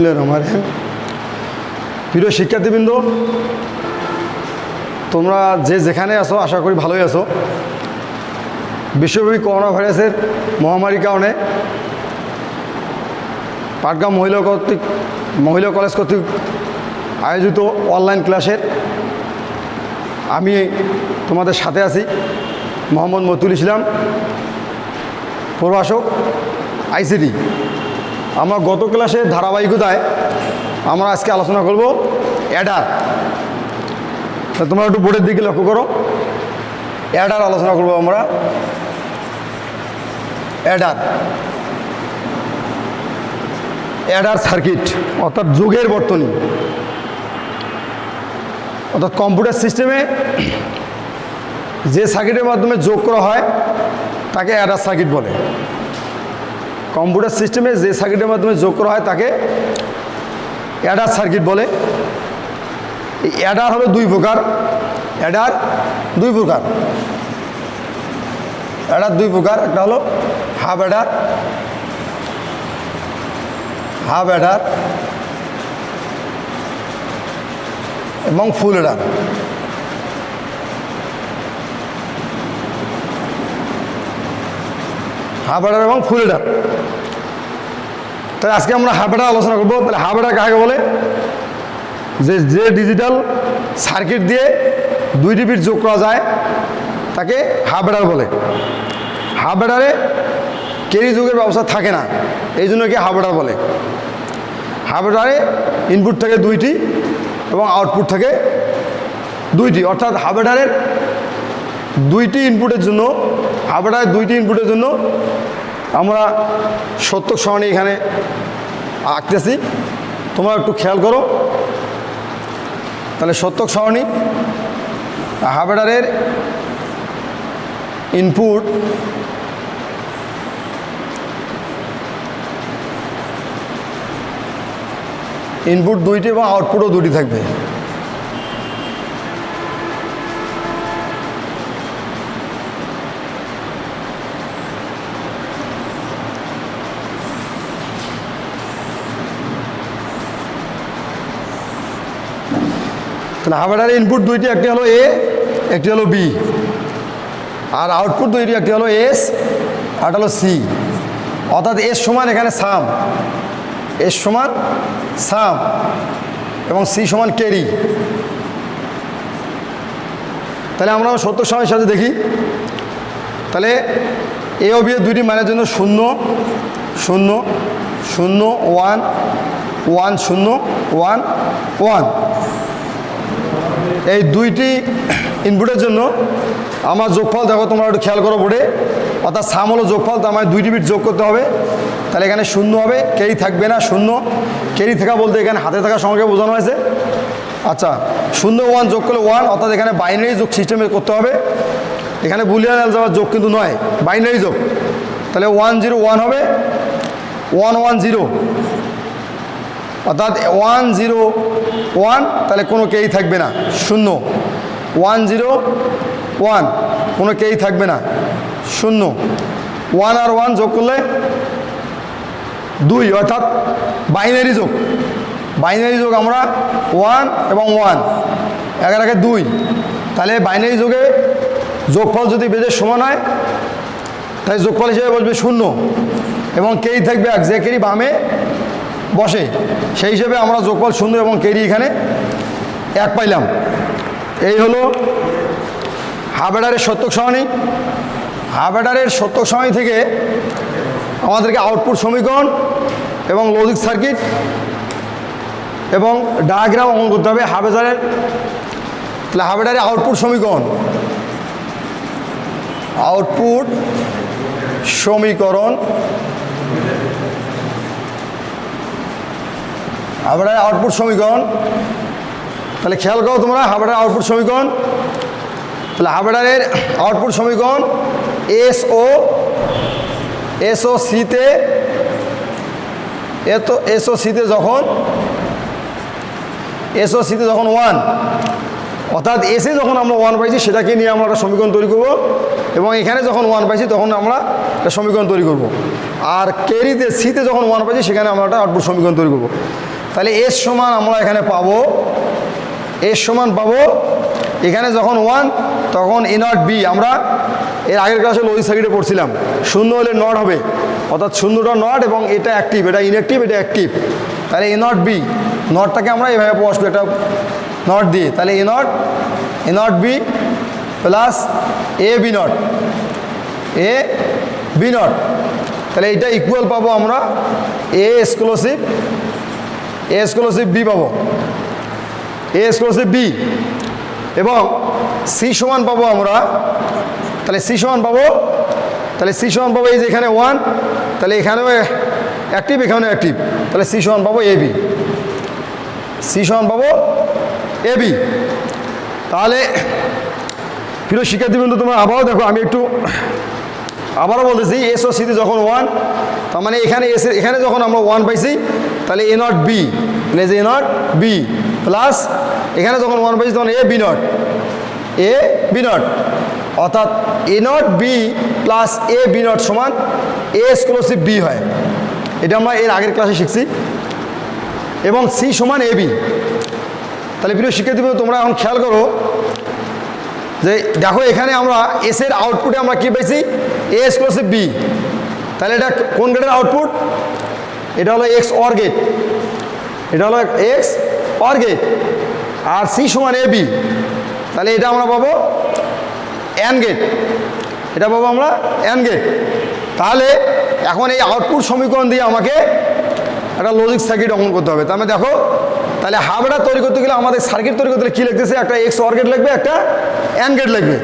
আমার প্রিয় শিক্ষার্থীবৃন্দ, তোমরা যে যেখানে আছো আশা করি ভালোই আছো। বিশ্বব্যাপী করোনা ভাইরাসের মহামারীর কারণে পাটগ্রাম মহিলা কলেজ কর্তৃক আয়োজিত অনলাইন ক্লাসের আমি তোমাদের সাথে আছি। মোহাম্মদ মতিউল ইসলাম, প্রভাষক, আইসিটি। আমরা গত ক্লাসে ধারাবাহিকতায় আমরা আজকে আলোচনা করব অ্যাডার। তোমরা একটু বোর্ডের দিকে লক্ষ্য করো। অ্যাডার আলোচনা করব আমরা। অ্যাডার সার্কিট অর্থাৎ যোগের বর্তনী, অর্থাৎ কম্পিউটার সিস্টেমে যে সার্কিটের মাধ্যমে যোগ করা হয় তাকে অ্যাডার সার্কিট বলে। কম্পিউটার সিস্টেমে যে সার্কিটের মাধ্যমে যোগ করা হয় তাকে অ্যাডার সার্কিট বলে। এই অ্যাডার হলো দুই প্রকার। অ্যাডার দুই প্রকার। একটা হলো হাফ অ্যাডার এবং ফুল অ্যাডার। হাফ অ্যাডার এবং ফুল অ্যাডার। তাহলে আজকে আমরা হাফ অ্যাডার আলোচনা করবো। তাহলে হাফ অ্যাডার কাকে বলে? যে ডিজিটাল সার্কিট দিয়ে দুইটি বিট যোগ করা যায় তাকে হাফ অ্যাডার বলে। হাফ অ্যাডারে ক্যারি যোগের ব্যবস্থা থাকে না, এই জন্য কি হাফ অ্যাডার বলে। হাফ অ্যাডারে ইনপুট থাকে দুইটি এবং আউটপুট থাকে দুইটি, অর্থাৎ হাফ অ্যাডারের দুইটি ইনপুটের জন্য আমরা সত্যক সারণী এখানে আঁকতেছি। তোমরা একটু খেয়াল করো। তাহলে সত্যক সারণী, হাফ অ্যাডারের ইনপুট দুইটি এবং আউটপুটও দুটি থাকবে। তাহলে হাফ অ্যাডারের ইনপুট দুইটি, একটি হলো এ, একটি হলো বি। আর আউটপুট দুইটি, একটি হলো এস আর একটা হলো সি। অর্থাৎ এস সমান এখানে সাম এবং সি সমান ক্যারি। তাহলে আমরা সত্যক সারণীর সাথে দেখি। তাহলে এ ও বি এর দুইটি মানের জন্য 0 0 0 1 1 0 1 1। এই দুইটি ইনপুটের জন্য আমার যোগফল দেখো, তোমরা একটু খেয়াল করো বোর্ডে। অর্থাৎ সাম হলো যোগফল, তো আমায় দুইটি বিট যোগ করতে হবে। তাহলে এখানে 0 হবে, ক্যারি থাকবে না। 0 ক্যারি থাকা বলতে এখানে হাতে থাকা সংখ্যা বোঝানো হয়েছে। আচ্ছা, 0 1 যোগ করলে 1, অর্থাৎ এখানে বাইনারি যোগ সিস্টেমে করতে হবে। এখানে বুলিয়ান অ্যালজেব্রার যোগ কিন্তু নয়, বাইনারি যোগ। তাহলে 1 0 1 হবে, 1 1 0, অর্থাৎ 1 0 1। তাহলে কোনো ক্যারি থাকবে না। 0 1 0 1, কোনো ক্যারি থাকবে না। 0 1 আর 1 যোগ করলে 2, অর্থাৎ বাইনারি যোগ। আমরা 1 এবং 1 একে 2। তাহলে বাইনারি যোগে যোগফল যদি বেজের সমান হয় তাই যোগফল হিসেবে বসবে 0 এবং ক্যারি থাকবে 1। যে ক্যারি বামে বসে সেই হিসেবে আমরা যোগফল 0 এবং ক্যারি এখানে 1 পাইলাম। এই হলো হাফ অ্যাডারের সত্যক সারণী। হাফ অ্যাডারের সত্যক সারণী থেকে আমাদেরকে আউটপুট সমীকরণ এবং লজিক সার্কিট এবং ডায়াগ্রাম অঙ্কন করতে হবে হাফ অ্যাডারের। তাহলে হাফ অ্যাডারের আউটপুট সমীকরণ হাফ অ্যাডারের আউটপুট সমীকরণ। তাহলে খেয়াল করো তোমরা হাফ অ্যাডারের আউটপুট সমীকরণ। তাহলে হাফ অ্যাডারের আউটপুট সমীকরণ এসওসিতে যখন 1, অর্থাৎ এসে যখন আমরা 1 পাইছি সেটাকে নিয়ে আমরা একটা সমীকরণ তৈরি করব, এবং এখানে যখন 1 পাইছি তখন আমরা একটা সমীকরণ তৈরি করব। আর ক্যারিতে সিতে যখন 1 পাইছি সেখানে আমরা একটা আউটপুট সমীকরণ তৈরি করব। তাহলে এস সমান আমরা এখানে পাবো, এস সমান পাবো এখানে যখন 1 তখন এ নট বি, আমরা এর আগের ক্লাসে লজিক সার্কিটে পড়ছিলাম শূন্য হলে নট হবে, অর্থাৎ শূন্যটা নট এবং এটা অ্যাক্টিভ, এটা ইনঅ্যাক্টিভ, এটা অ্যাক্টিভ। তাহলে এ নট বি, নটটাকে আমরা এভাবে বসবো একটা নট দিয়ে, তাহলে A not B plus A B not, A B not, তাহলে এটা ইকুয়াল পাবো আমরা এ এক্সক্লুসিভ বি পাবো, এ এক্সক্লুসিভ বি, এবং সি সমান পাবো আমরা, তাহলে সি সমান পাবো, এই যে এখানে 1, তাহলে এখানেও অ্যাক্টিভ, এখানেও অ্যাক্টিভ, তাহলে সি সমান পাবো এ বি, সি সমান পাবো এ বি। তাহলে প্রিয় শিক্ষার্থীবৃন্দ তোমরা আবারও দেখো, আমি একটু আবারও বলতেছি, এস ও সিতে যখন 1, তার মানে এখানে যখন আমরা 1 পাইছি, তাহলে A not B, plus A not B plus এখানে যখন 1 পাইছি তখন এ বি নট, অর্থাৎ A not B plus A B not সমান এ এক্সক্লুসিভ বি হয়, এটা আমরা এর আগের ক্লাসে শিখছি, এবং সি সমান এ বি। তাহলে প্রিয় শিক্ষার্থীবৃন্দ তোমরা এখন খেয়াল করো যে দেখো এখানে আমরা এস এর আউটপুটে আমরা কী পাইছি, এ এক্সক্লুসিভ বি, তাহলে এটা কোন গেটের আউটপুট, এটা হলো এক্স অর গেট, এটা হলো এক্স অর গেট, আর সি সমান এ বি, তাহলে এটা আমরা পাবো অ্যান্ড গেট, এটা পাবো আমরা অ্যান্ড গেট। তাহলে এখন এই আউটপুট সমীকরণ দিয়ে আমাকে একটা লজিক সার্কিট অঙ্কন করতে হবে। তার মানে দেখো, তাহলে হাফ অ্যাডার তৈরি করতে গেলে আমাদের সার্কিট তৈরি করতে গেলে কী লিখতেছে, একটা এক্স অর গেট লাগবে, একটা অ্যান্ড গেট লাগবে,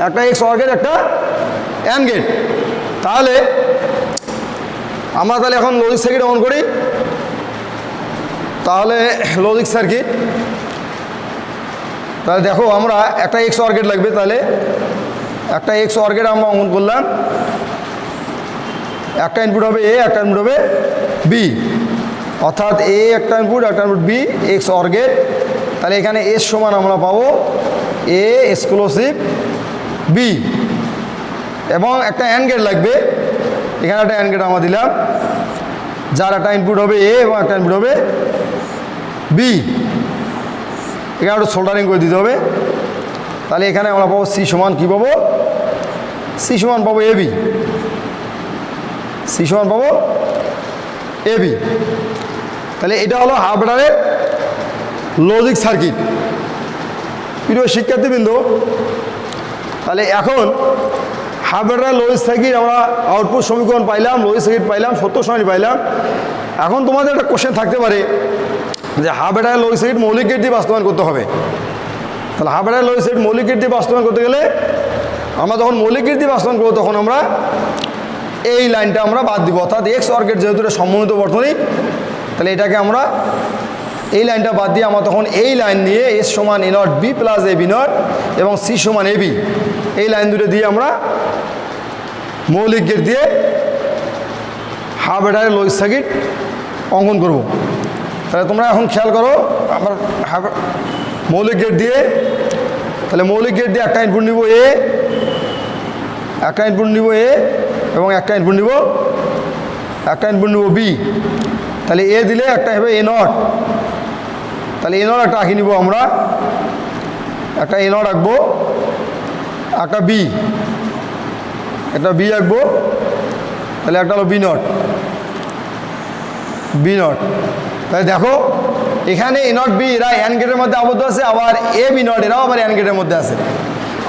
একটা এক্স অর গেট, একটা অ্যান্ড গেট। তাহলে আমরা তাহলে এখন লজিক সার্কিট অঙ্কন করি। তাহলে লজিক সার্কিট, তাহলে দেখো আমরা একটা এক্স অর গেট লাগবে, তাহলে একটা এক্স অর গেট আমরা অঙ্কন করলাম, একটা ইনপুট হবে এ, একটা ইনপুট হবে বি, অর্থাৎ এ একটা ইনপুট, একটা input B, X or gate. তাহলে এখানে এস সমান আমরা পাবো এ এক্সক্লুসিভ বি, এবং একটা অ্যান্ড গেট লাগবে, এখানে একটা অ্যান্ড গেট আমরা দিলাম, যার একটা ইনপুট হবে এ এবং একটা ইনপুট হবে বি, এখানে একটু সোল্ডারিং করে দিতে হবে। তাহলে এখানে আমরা পাবো সি সমান কী পাবো, সি সমান পাবো এ বি, সি সমান পাবো এ বি। তাহলে এটা হলো হাফ অ্যাডারের লজিক সার্কিট। প্রিয় শিক্ষার্থীবৃন্দ, তাহলে এখন হাফ অ্যাডারের লজিক সার্কিট আমরা আউটপুট সমীকরণ পাইলাম, লজিক সার্কিট পাইলাম, সত্য সারণী পাইলাম। এখন তোমাদের একটা কোশ্চেন থাকতে পারে যে হাফ অ্যাডারের লজিক সার্কিট মৌলিক গেট দিয়ে বাস্তবায়ন করতে হবে। তাহলে হাফ অ্যাডারের লজিক সার্কিট মৌলিক গেট দিয়ে বাস্তবায়ন করতে গেলে আমরা যখন মৌলিক গেট দিয়ে বাস্তবায়ন করবো তখন আমরা এই লাইনটা আমরা বাদ দিব, অর্থাৎ এক্স অর গেট যেহেতু এটা সমন্বিত বর্তনী, তাহলে এটাকে আমরা এই লাইনটা বাদ দিয়ে আমরা তখন এই লাইন নিয়ে এস সমান A not B plus A B not এবং সি সমান এ বি, এই লাইন দুটো দিয়ে আমরা মৌলিক গেট দিয়ে হাফ অ্যাডারের লজিক সার্কিট অঙ্কন করব। তাহলে তোমরা এখন খেয়াল করো, আবার মৌলিক গেট দিয়ে, তাহলে মৌলিক গেট দিয়ে একটা ইনপুট নিব এ, একটা ইনপুট নিব এ এবং একটা ইনপুট নিব বি। তাহলে এ দিলে একটা হবে এ নট, তাহলে এ নট একটা আঁকি নিব আমরা, একটা এ নট আঁকবো, একটা বি আঁকবো, তাহলে একটা হলো বি নট। তাহলে দেখো এখানে এ নট বি এরা অ্যান্ড গেটের মধ্যে আবদ্ধ আছে, আবার এ বি নট এরাও আবার অ্যান্ড গেটের মধ্যে আছে,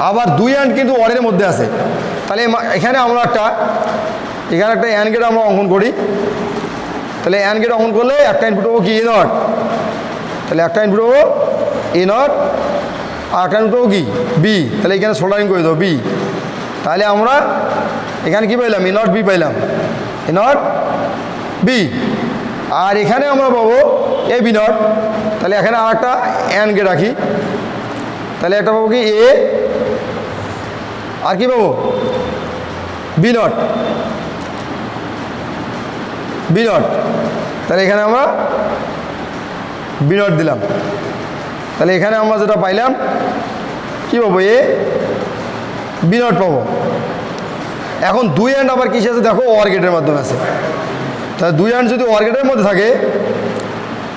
আবার দুই অ্যান্ড কিন্তু অরের মধ্যে আছে। তাহলে এখানে আমরা একটা অ্যান্ড গেট আমরা অঙ্কন করি। তাহলে অ্যান্ড গেট অঙ্কন করলে একটা ইনপুট হবো কি এ নট, তাহলে একটা ইনপুট হবো এ নট আর একটা ইনপুট হবো কি বি, তাহলে এখানে সোল্ডারিং করে দেবো বি। তাহলে আমরা এখানে কি পাইলাম, এ নট বি পাইলাম, এ নট বি, আর এখানে আমরা পাবো এ বি নট। তাহলে এখানে আর একটা অ্যান্ড গেট রাখি, তাহলে একটা পাবো কি এ আর কি পাবো বি নট, তাহলে এখানে আমরা বি নট দিলাম। তাহলে এখানে আমরা যেটা পাইলাম কি পাবো এ বি নট পাবো। এখন দুই অ্যান্ড আবার কিসে আছে দেখো, অর গেটের মাধ্যমে আছে। তাহলে দুই অ্যান্ড যদি অর গেটের মধ্যে থাকে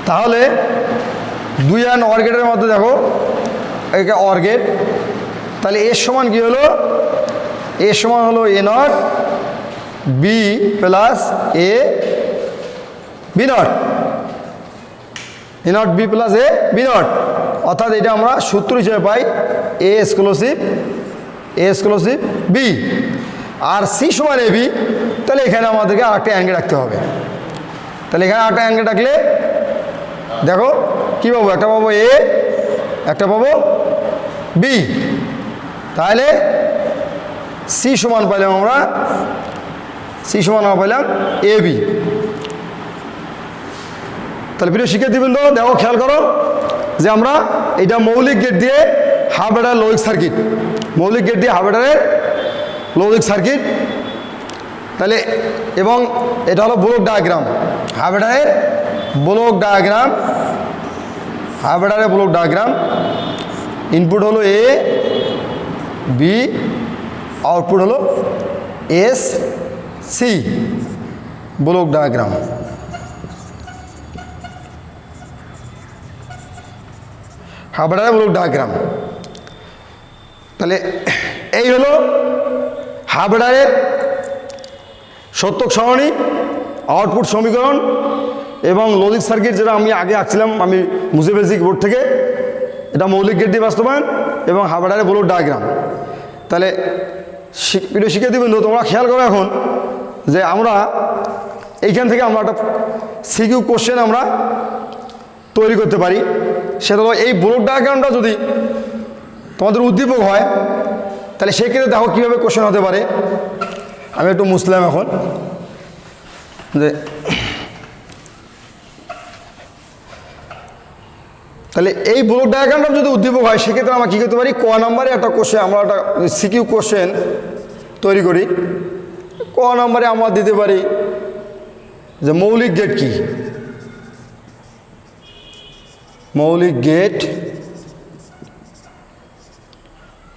তাহলে 2 আর OR গেটের মধ্যে দেখো এটা OR গেট, তাহলে এর সমান কি হলো, এর সমান হলো A not B plus A B not, A not B plus A B not, অর্থাৎ এটা আমরা সূত্র হিসেবে পাই A এক্সক্লুসিভ B আর C সমান AB। তাহলে এখানে আমাদেরকে আরেকটা অ্যাঙ্গেল রাখতে হবে। তাহলে এখানে আরেকটা অ্যাঙ্গেল রাখলে দেখো কী পাবো, একটা পাবো A, একটা পাবো B। তাহলে C সমান পাইলাম আমরা, C সমান আমরা পাইলাম AB। তাহলে প্রিয় শিক্ষার্থীবৃন্দ দেখো খেয়াল করো যে আমরা এটা মৌলিক গেট দিয়ে হাফ অ্যাডার লৌহিক সার্কিট, মৌলিক গেট দিয়ে হাফ অ্যাডারের লৌহিক সার্কিট। তাহলে এবং এটা হলো ব্লক ডায়াগ্রাম, হাফ অ্যাডারের ব্লক ডায়াগ্রাম, হাফ অ্যাডারের ব্লক ডায়াগ্রাম। ইনপুট হলো A B, আউটপুট হলো S C, block diagram. Half অ্যাডারের ব্লক ডায়াগ্রাম। তাহলে এই হলো হাফ অ্যাডারের সত্যক সারণী, আউটপুট সমীকরণ এবং লজিক সার্কিট, যেটা আমি আগে আঁকছিলাম, আমি মুছে ফেলছি বোর্ড থেকে। এটা মৌলিক গেট দিয়ে বাস্তবায়ন এবং হাফ অ্যাডারের ব্লক ডায়াগ্রাম। তাহলে প্রিয় শিক্ষার্থীবৃন্দ তোমরা খেয়াল করো এখন যে আমরা এইখান থেকে আমরা একটা সিকিউ কোশ্চেন আমরা তৈরি করতে পারি। সেটা হলো এই ব্লক ডায়াগ্রামটা যদি তোমাদের উদ্দীপক হয় তাহলে সেক্ষেত্রে দেখো কীভাবে কোশ্চেন হতে পারে। আমি একটু মুছলাম এখন যে তাহলে এই ব্লক ডায়াগ্রামটা যদি উদ্দীপক হয় সেক্ষেত্রে আমরা কী করতে পারি, ক নম্বরে একটা কোশ্চেন, আমরা একটা সিকিউ কোশ্চেন তৈরি করি। ক নম্বরে আমরা দিতে পারি যে মৌলিক গেট কি, মৌলিক গেট,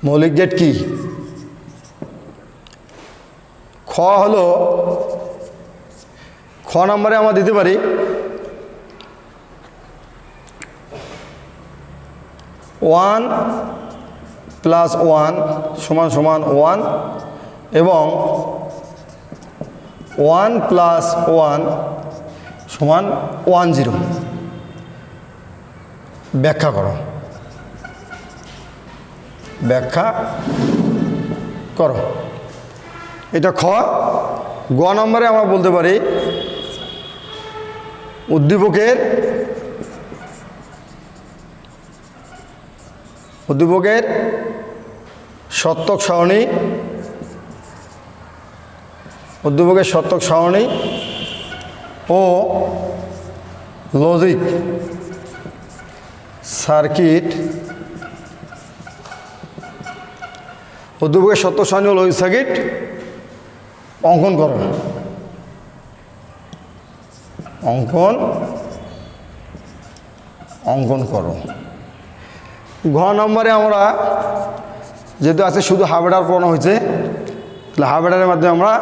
মৌলিক গেট কি। খ হলো, খ নম্বরে আমরা দিতে পারি 1 + 1 = 1 এবং 1 + 1 = 10। ব্যাখ্যা করো, ব্যাখ্যা করো। এটা খ। গ নম্বরে আমরা বলতে পারি উদ্দীপকের সত্যক সারণী, উদ্দীপকের সত্যক সারণী ও লজিক সার্কিট, উদ্দীপকের সত্যক সারণী ও লজিক সার্কিট অঙ্কন করো, অঙ্কন করো। ঘ নম্বরে আমরা যেহেতু আছে শুধু হাফ অ্যাডার পড়ানো হয়েছে, তাহলে হাফ অ্যাডারের মাধ্যমে আমরা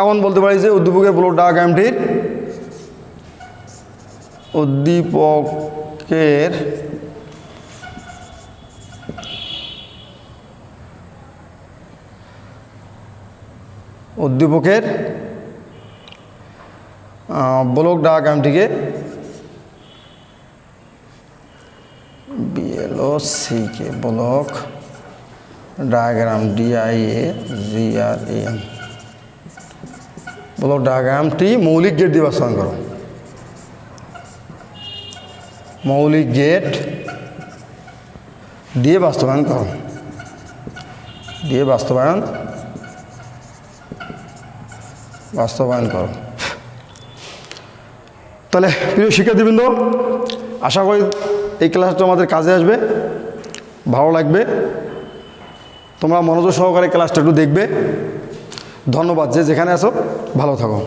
এমন বলতে পারি যে উদ্দীপকের ব্লক ডায়াগ্রামটির, উদ্দীপকের ব্লক ডায়াগ্রামটিকে BLOCকে ব্লক ডায়াগ্রাম DIAGRAM, ব্লক ডায়াগ্রামটি মৌলিক গেট দিয়ে বাস্তবায়ন করো, মৌলিক গেট দিয়ে বাস্তবায়ন করো, দিয়ে বাস্তবায়ন করো। তাহলে প্রিয় শিক্ষার্থীবৃন্দ আশা করি এই ক্লাসটা আমাদের কাজে আসবে, ভালো লাগবে। তোমরা মনোযোগ সহকারে ক্লাসটা একটু দেখবে। ধন্যবাদ, যে যেখানে আছো ভালো থাকো।